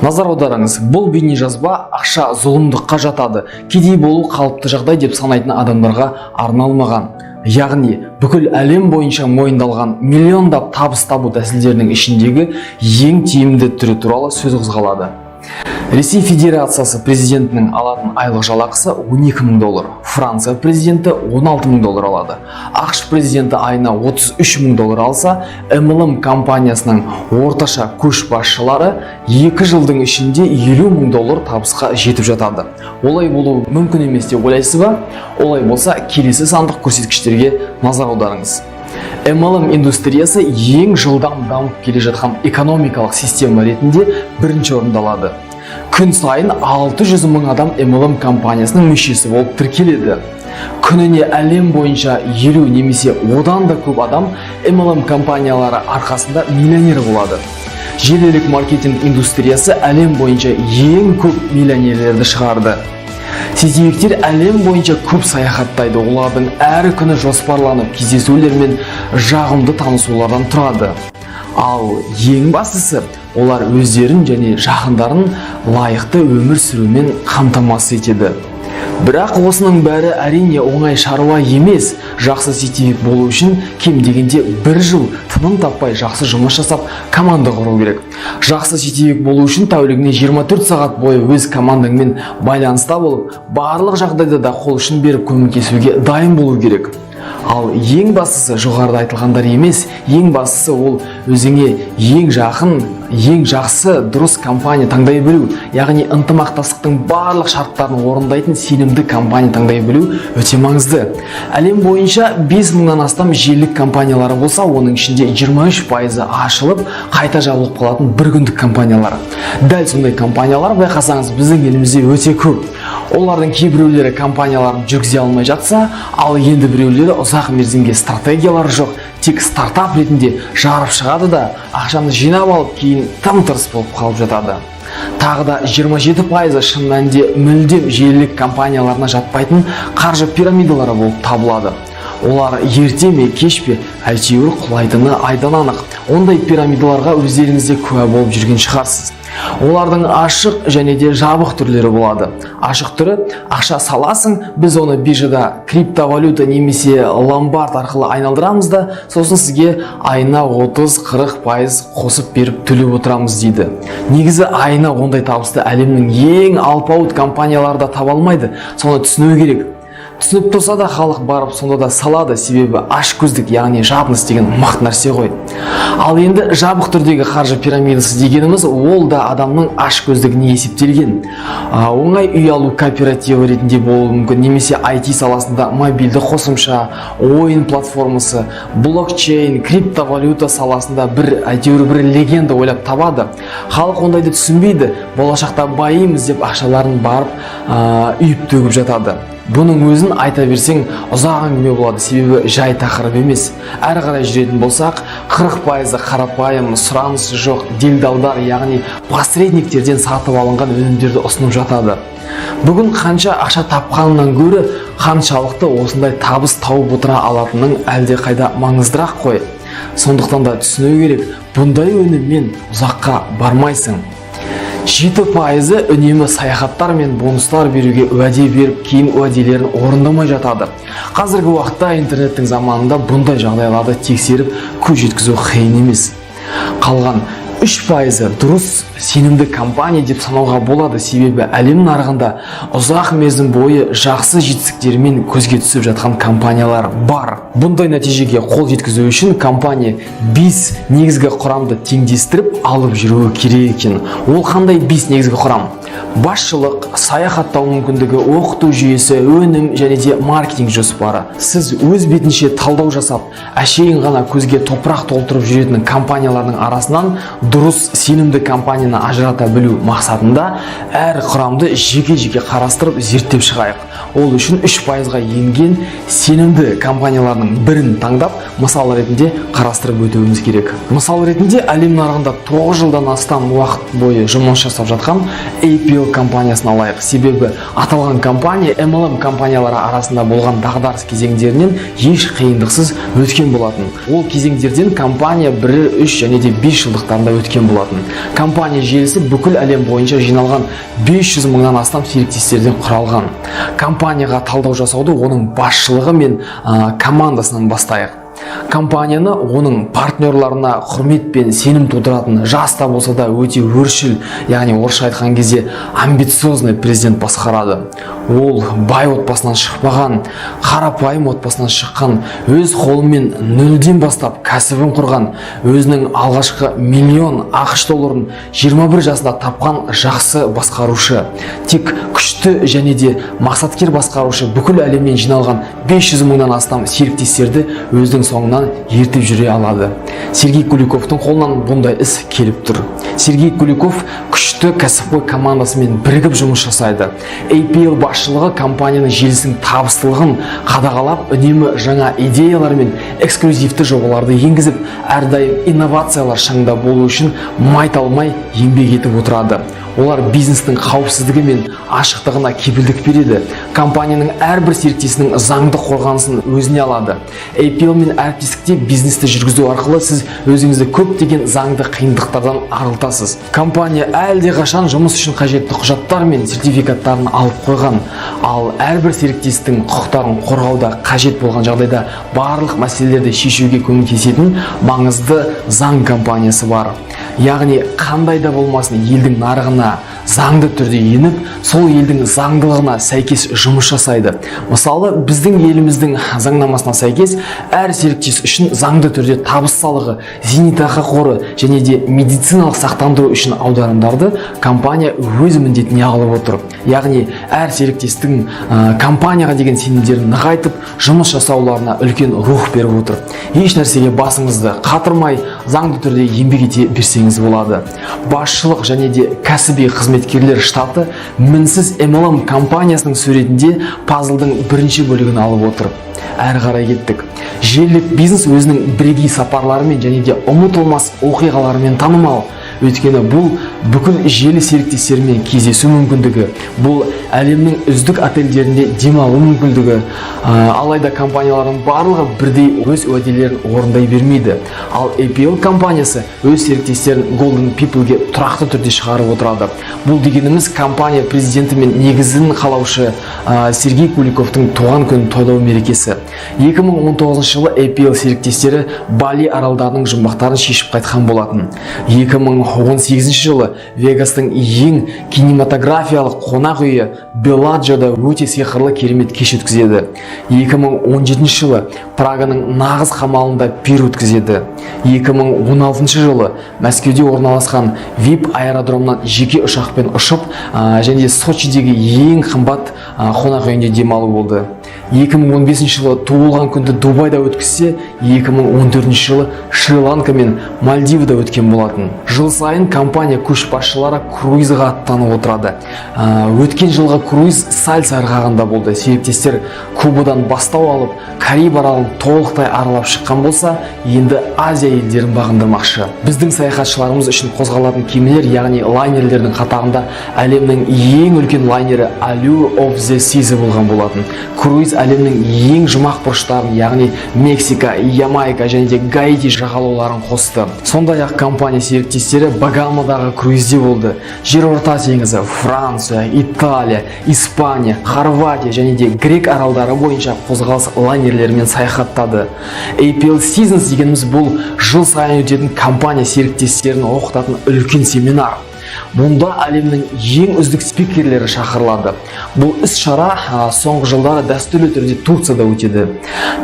Назар аударыңыз, бұл бейнежазба ақша зұлымдыққа жатады, кедей болу қалыпты жағдай деп санайтын адамдарға арналмаған. Яғни, бүкіл әлем бойынша мойындалған миллиондап табыс табу тәсілдерінің ішіндегі ең тиімді түрі туралы сөз қозғалады. Ресей Федерациясы президентінің алатын айлық жалақысы $12,000. Франция президенті $16,000 алады. ақш президенті айына $33,000 алса, MLM компаниясының орташа көшбасшылары 2 жылдың ішінде $50,000 табысқа жетіп жатады. Олай болуы мүмкін емес деп ойлайсыз ба? Олай болса, келесі сандық көрсеткіштерге назар аударыңыз. MLM индустриясы ең жылдам дамып келе жатқан экономикалық система ретінде бірінші орында алады. Күн сайын 600 мың адам MLM компаниясының мүшесі болып тіркеледі. Күніне әлем бойынша 50 немесе одан да көп адам MLM компаниялары арқасында миллионер болады. Желілік маркетинг индустриясы әлем бойынша ең көп миллионерлерді шығарды. Сетевиктер әлем бойынша көп саяхаттайды, олардың әр күні жоспарланып кездесулер мен жағымды танысулардан тұрады. Ал ең бастысы, олар өздерін және жақындарын лайықты өмір сүрумен қамтамасыз етеді. Бірақ осының бәрі әрине оңай шаруа емес. Жақсы сетевик болу үшін кем дегенде 1 жыл тыным таппай жақсы жұмыс жасап, команда құру керек. Жақсы сетевик болу үшін тәулігіне 24 сағат бойы өз командаңмен байланыста болып, барлық жағдайда да қол ұшын беріп көмектесуге дайын болу керек. Ал ең бастысы жоғарыда айтылғандар емес, ең бастысы ол өзіңе ең жақын, ең жақсы дұрыс компания таңдай білу, яғни ынтымақтастықтың барлық шарттарын орындайтын сенімді компания таңдай білу өте маңызды. Әлем бойынша 5,000-нан астам желілік компаниялары болса, оның ішінде 23% ашылып, қайта жабылып қалатын бір күндік компаниялар. Дәл сондай компаниялар байқасаңыз біздің елімізде өте көп. Олардың кейбіреулері компанияларын жүргізе алмай жатса, ал енді біреулері ұзақ мерзімге стратегиялары жоқ, тек стартап ретінде жарып шығады да, ақшаны жинап алып, кейін тым-тырыс болып қалып жатады. Тағы да 27% шын мәнінде мүлдем желілік компанияларына жатпайтын қаржы пирамидалары болып табылады. Олар ерте ме, кеш пе, әйтеуір құлайтыны айдан анық. Ондай пирамидаларға өздеріңізде куә болып жүрген шығарсыз. Олардың ашық және де жабық түрлері болады. Ашық түрі ақша саласың, біз оны биржада криптовалюта немесе ломбард арқылы айналдырамыз да, сосын сізге айына 30-40% қосып беріп төлеп отырамыз дейді. Негізі айына ондай табысты әлемнің ең алпауыт компаниялары да таба алмайды. Соны түсіну керек. Түсініп тұрса да халық барып сонда да салады, себебі ашкөздік, яғни жабыныс деген мықты нәрсе ғой. Ал енді жабық түрдегі қаржы пирамидасы дегеніміз, ол да адамның ашкөздігіне есептелген. Оңай үй алу кооперативі ретінде болуы мүмкін, немесе IT саласында мобильді қосымша, ойын платформасы, блокчейн, криптовалюта саласында әйтеуір бір легенда ойлап табады. Халық ондайды түсінбейді, болашақта байимыз деп ақшаларын барып үйіп төгіп жатады. Бұның өзін айта берсең ұзақ әңгіме болады, себебі жай тақырып емес. Әрі қарай жүретін болсақ, 40% қарапайым, сұранысы жоқ делдалдар, яғни посредниктерден сатып алынған өнімдерді ұсынып жатады. Бүгін қанша ақша тапқанынан гөрі қаншалықты осындай табыс тауып отыра алатының әлде қайда маңыздырақ қой. Сондықтан да түсіну керек, бұндай өніммен ұзаққа бармайсың. 7% үнемі саяхаттар мен бонустар беруге уәде беріп, кейін уәделерін орындамай жатады. Қазіргі уақытта интернеттің заманында бұндай жағдайларды тексеріп көз жеткізу қиын емес. Қалған 3% дұрыс сенімді компания деп санауға болады, себебі әлем нарығында ұзақ мерзім бойы жақсы жетістіктермен көзге түсіп жатқан компаниялар бар. Бұндай нәтижеге қол жеткізу үшін компания 5 негізгі құрамды теңдестіріп алып жүруі керек екен. Ол қандай 5 негізгі құрам? Басшылық, саяхаттау мүмкіндігі, оқыту жүйесі, өнім және де маркетинг жоспары. Сіз өз бетінше талдау жасап, әшейін ғана көзге топырақ толтырып жүретін компаниялардың арасынан дұрыс сенімді компанияны ажырата білу мақсатында әр құрамды жеке-жеке қарастырып зерттеп шығайық. Ол үшін 3%-ға енген сенімді компаниялардың бірін таңдап, мысал ретінде қарастырып өтуіміз керек. Мысал ретінде әлем нарығында 9 жылдан астам уақыт бойы жұмыс жасап жатқан APL компаниясын алайық. Себебі аталған компания MLM компаниялары арасында болған дағдарыс кезеңдерінен еш қиындықсыз өткен болатын. Ол кезеңдерден компания 1, 3 және де 5 жылдықтарында өткен болатын. Компания желісі бүкіл әлем бойынша жиналған 500 мыңнан астам серіктестерден құралған. Компанияға талдау жасауды оның басшылығы мен командасынан бастайық. Компанияны оның партнерларына құрмет пен сенім тудыратын, жаста болса да өте өршіл, яғни орысша айтқан кезде амбициозный президент басқарады. Ол бай отбасынан шықпаған, қарапайым отбасынан шыққан, өз қолымен нөлден бастап кәсібін құрған, өзінің алғашқы миллион ақш долларын 21 жасында тапқан жақсы басқарушы. Тек күшті және де мақсаткер басқарушы бүкіл әлемнен жиналған 500 мыңнан астам серіктестерді өзінің соңынан ертіп жүре алады. Сергей Куликовтың қолынан бұндай іс келіп тұр. Сергей Куликов күшті кәсіпқой командасымен бірігіп жұмыс жасайды. APL басшылығы компанияның желісінің табыстылығын қадағалап, үнемі жаңа идеялар мен эксклюзивті жобаларды енгізіп, әрдайым инновациялар шыңында болу үшін майталмай еңбек етіп отырады. Олар бизнестің қауіпсіздігі мен ашықтығына кепілдік береді. Компанияның әрбір серіктесінің заңды қорғанысын өзіне алады. APL мен әріптестікте бизнесті жүргізу арқылы сіз өзіңізді көптеген заңды қиындықтардан арылтасыз. Компания әлде қашан жұмыс үшін қажетті құжаттар мен сертификаттарын алып қойған, ал әрбір серіктестің құқықтарын қорғауда қажет болған жағдайда барлық мәселелерді шешуге көмектесетін маңызды заң компаниясы бар. Яғни қандай да болмасын елдің нарығына заңды түрде еніп, сол елдің заңдылығына сәйкес жұмыс жасайды. Мысалы, біздің еліміздің заңнамасына сәйкес әр серіктес үшін заңды түрде табыс салығы, зейнетақы қоры және де медициналық сақтандыру үшін аударымдарды компания өз міндетіне алып отыр. Яғни әр серіктестің компанияға деген сенімдерін нығайтып, жұмыс жасауларына үлкен рух беріп отыр. Еш нәрсеге басыңызды қатырмай, заңды түрде еңбек ете берсеңіз болады. Басшылық және де кәсіби қызметкерлер штаты мінсіз MLM компаниясының суретінде пазлдың бірінші бөлігін алып отыр. Әрі қарай кеттік. Желілік бизнес өзінің бірегей сапарларымен және де ұмытылмас оқиғаларымен танымал. Өйткені бұл бүкіл желі серіктестерімен кездесу мүмкіндігі, бұл әлемнің үздік отельдерінде демалу мүмкіндігі. Алайда компаниялардың барлығы бірдей өз уәделерін орындай бермейді. Ал APL компаниясы өз серіктестерін Golden People-ге тұрақты түрде шығарып отырады. Бұл дегеніміз компания президенті мен негізін қалаушы Сергей Куликовтың туған күнін тойлау мерекесі. 2019 жылы APL серіктестері Бали аралдарының жұмбақтарын шешіп қайтқан болатын. 2018 жылы Вегастың ең кинематографиялық қонақ үйі Белладжода өте сиқырлы керемет кеш өткізеді. 2017 жылы Праганың нағыз қамалында пир өткізеді. 2016 жылы Мәскеуде орналасқан VIP аэродромнан жеке ұшақпен ұшып, және Сочидегі ең қымбат қонақ үйінде демалу болды. 2015 жылы туылған күнді Дубайда өткізсе, 2014 жылы Шри-Ланка мен Мальдивада өткен болатын. Жыл сайын компания көшбасшылары круизға аттанып отырады. Өткен жылғы круиз Сальса арғағында болды. Серіктестер Кубадан бастау алып, Кариб аралын толықтай аралап шыққан болса, енді Азия елдерін бағындырмақшы. Біздің саяхатшыларымыз үшін қозғалатын кемелер, яғни лайнерлердің қатарында әлемнің ең үлкен лайнері Allure of the Seas болған болатын. Круиз әлемнің ең жұмақ бұрыштарын, яғни Мексика, Ямайка және де Гаити жағалауларын қосты. Сондай-ақ компания серіктестері Багамадағы круизде болды. Жерорта теңізі, Франция, Италия, Испания, Хорватия және де Грек аралдары бойынша қозғалыс лайнерлерімен саяхаттады. APL Seasons дегеніміз бұл жыл сайын өтетін компания серіктестерін оқытатын үлкен семинар. Мұнда әлемнің ең үздік спикерлері шақырылады. Бұл іс-шара соңғы жылдары дәстүрлі түрде Турцияда өтеді.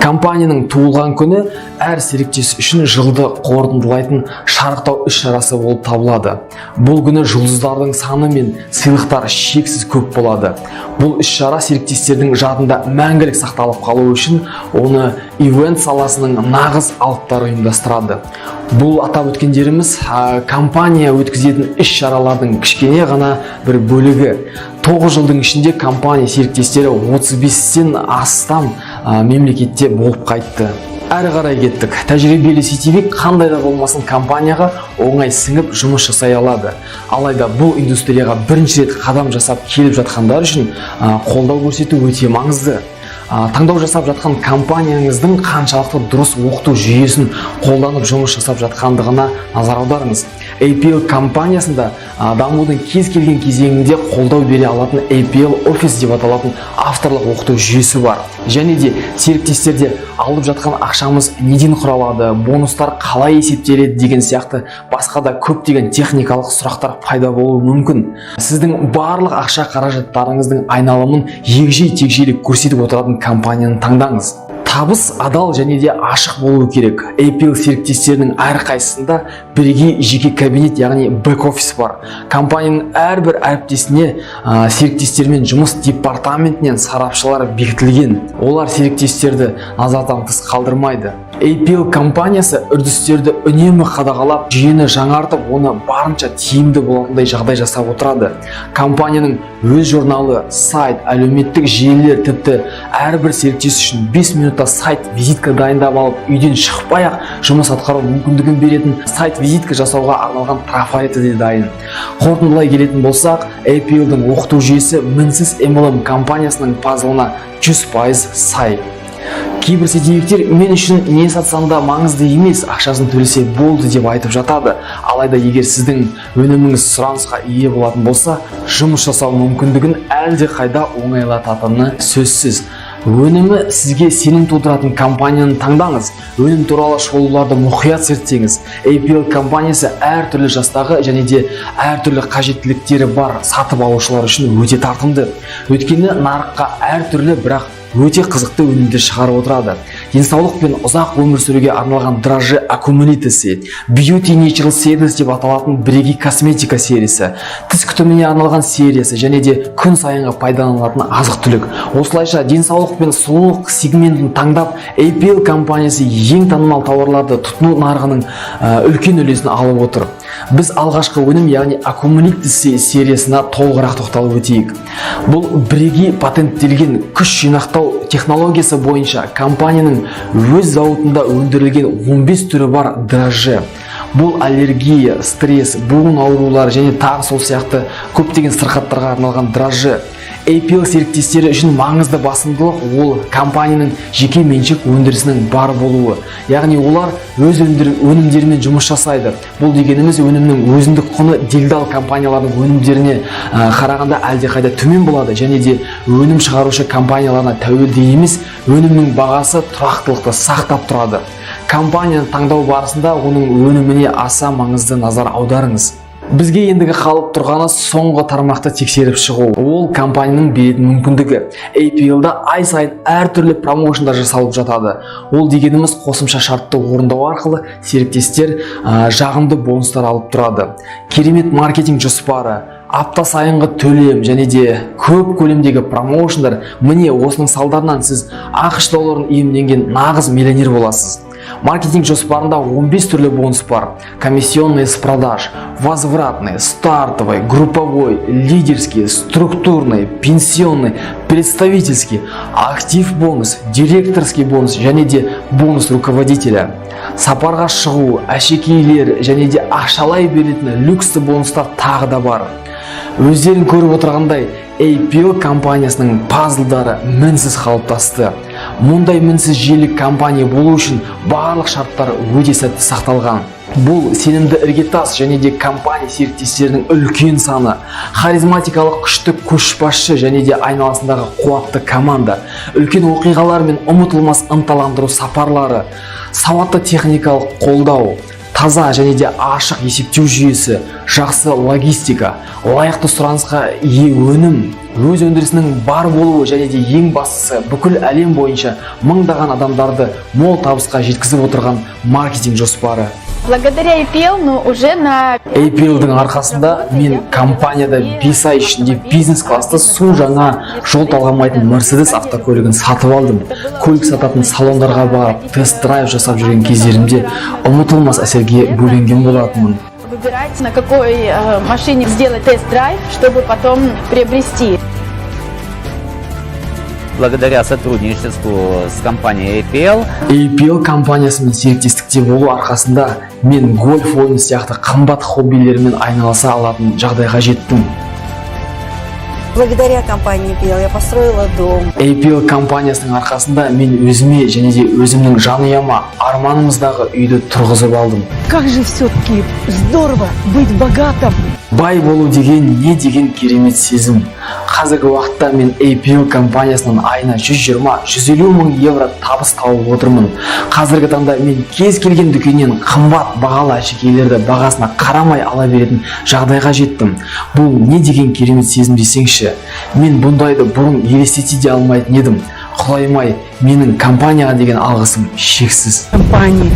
Компанияның туылған күні әр серіктес үшін жылды қорытындылайтын шарықтау іс-шарасы болып табылады. Бұл күні жұлдыздардың саны мен сыйлықтар шексіз көп болады. Бұл іс-шара серіктестердің жадында мәңгілік сақталып қалу үшін оны ивент саласының нағыз алыптары ұйымдастырады. Бұл атап өткендеріміз компания өткізетін іс-шаралардың кішкене ғана бір бөлігі. 9 жылдың ішінде компания серіктестері 35-тен астам мемлекетте болып қайтты. Әрі қарай кеттік. Тәжірибелі CTV қандай да болмасын компанияға оңай сіңіп жұмыс жасай алады. Алайда бұл индустрияға бірінші рет қадам жасап келіп жатқандар үшін қолдау көрсету өте маңызды. таңдау жасап жатқан компанияңыздың қаншалықты дұрыс оқыту жүйесін қолданып жұмыс жасап жатқандығына назар аударыңыз. APL компаниясында дамудың кез келген кезеңінде қолдау бере алатын APL Office деп аталатын авторлық оқыту жүйесі бар. Және де серіктестерде алып жатқан ақшамыз неден құралады, бонустар қалай есептеледі деген сияқты басқа да көптеген техникалық сұрақтар пайда болуы мүмкін. Сіздің барлық ақша қаражаттарыңыздың айналымын егжей-тегжейлі көрсетіп отыратын компанияны таңдаңыз. Табыс адал және де ашық болуы керек. APL серіктестерінің әрқайсысында бірегей жеке кабинет, яғни бэк-офис бар. Компанияның әрбір әріптесіне серіктестермен жұмыс департаментінен сарапшылар бекітілген. Олар серіктестерді назардан тыс қалдырмайды. APL компаниясы үрдістерді үнемі қадағалап, жүйені жаңартып, оны барынша тиімді болатындай жағдай жасап отырады. Компанияның өз журналы, сайт, әлеуметтік желілер, тіпті әрбір серіктес үшін 5 минутта сайт визитка дайындап алып, үйден шықпай-ақ жұмыс атқару мүмкіндігін беретін сайт визитка жасауға арналған трафареті де дайын. Қорытындылай келетін болсақ, APL-дің оқыту жүйесі мінсіз MLM компаниясының пазлына 100% сай. Кейбір сетевиктер мен үшін не сатсам да маңызды емес, ақшасын төлесе болды деп айтып жатады. Алайда егер сіздің өніміңіз сұранысқа ие болатын болса, жұмыс жасау мүмкіндігін әлде қайда оңайлататыны сөзсіз. Өнімі сізге сенім тудыратын компанияны таңдаңыз. Өнім туралы шолуларды мұқият зерттеңіз. APL компаниясы әртүрлі жастағы және де әртүрлі қажеттіліктері бар сатып алушылар үшін өте тартымды. Өйткені нарыққа әртүрлі, бірақ өте қызықты өнімдер шығарып отырады. Денсаулық пен ұзақ өмір сүруге арналған дрожжи аккумулятасы, Beauty Natural Series деп аталатын бірегей косметика сериясы, тіс күтіміне арналған сериясы және де күн сайынғы пайдаланылатын азық-түлік. Осылайша денсаулық пен сұлулық сегментін таңдап, APL компаниясы ең танымал тауарларды тұтыну нарығының үлкен үлесін алып отыр. Біз алғашқы өнім, яғни аккумулятасы сериясына толығырақ тоқталып өтейік. Бұл бірегей патенттелген күш жинақтау технологиясы бойынша компанияның өз зауытында өндірілген 15 түрі бар дрожжи. Бұл аллергия, стресс, буын аурулары және тағы сол сияқты көптеген сырқаттарға арналған дрожжи. APL серіктестері үшін маңызды басымдылық ол компанияның жеке меншік өндірісінің бар болуы. Яғни олар өз өнімдерімен жұмыс жасайды. Бұл дегеніміз өнімнің өзіндік құны делдал компаниялардың өнімдеріне қарағанда әлдеқайда төмен болады және де өнім шығарушы компанияларына тәуелді емес, өнімнің бағасы тұрақтылықты сақтап тұрады. Компанияны таңдау барысында оның өніміне аса маңызды назар аударыңыз. Бізге ендігі қалып тұрғаны соңғы тармақты тексеріп шығу. Ол компанияның беретін мүмкіндігі. APL-да ай сайын әртүрлі промоушндар жасалып жатады. Ол дегеніміз қосымша шартты орындау арқылы серіктестер жағымды бонустар алып тұрады. Керемет маркетинг жоспары, апта сайынғы төлем және де көп көлемдегі промоушндар. Міне осының салдарынан сіз ақш долларын иемденген нағыз миллионер боласыз. Маркетинг жоспарында 15 түрлі бонус бар. Комиссионный с продаж, возвратный, стартовый, групповой, лидерский, структурный, пенсионный, представительский, актив бонус, директорский бонус және де бонус руководителя. Сапарға шығу, әшекейлер және де ақшалай беретін люксті бонустар тағы да бар. Өздерін көріп отырғандай, APL компаниясының пазлдары мінсіз қалыптасты. Мұндай мінсіз желілік компания болу үшін барлық шарттар өте сәтті сақталған. Бұл сенімді іргетас және де компания серіктестерінің үлкен саны, харизматикалық күшті көшбасшы және де айналасындағы қуатты команда, үлкен оқиғалар мен ұмытылмас ынталандыру сапарлары, сауатты техникалық қолдау, таза және де ашық есептеу жүйесі, жақсы логистика, лайықты сұранысқа ие өнім, өз өндірісінің бар болуы және де ең бастысы бүкіл әлем бойынша мыңдаған адамдарды мол табысқа жеткізіп отырған маркетинг жоспары. Благодаря APL, уже на APL-дің арқасында мен компанияда 5 ай ішінде бизнес-класты су жаңа жол талғамайтын Mercedes автокөлігін сатып алдым. Көлік сататын салондарға барып, тест-драйв жасап жүрген кездерімде ұмытылмас әсерге бөленген болатынмын. Выбирать, на какой машине сделать тест-драйв, чтобы потом приобрести. Благодаря сотрудничеству с компанией APL компаниясымен серіктестікте болу арқасында мен гольф ойыны сияқты қымбат хоббилермен айналыса алатын жағдайға жеттім. Благодаря компании APL я построила дом. APL компаниясының арқасында мен өзіме және де өзімнің жанұяма арманымыздағы үйді тұрғызып алдым. Как же все-таки здорово быть богатым. Бай болу деген не деген керемет сезім. Қазіргі уақытта мен APL компаниясынан айына 120-150 мың евро табыс тауып отырмын. Қазіргі таңда мен кез келген дүкеннен қымбат бағалы әшекейлерді бағасына қарамай ала беретін жағдайға жеттім. Бұл не деген керемет сезім десеңші. Мен бұндайды бұрын елестете де алмайтын едім. Құдайым-ай, менің компанияға деген алғысым шексіз. Компании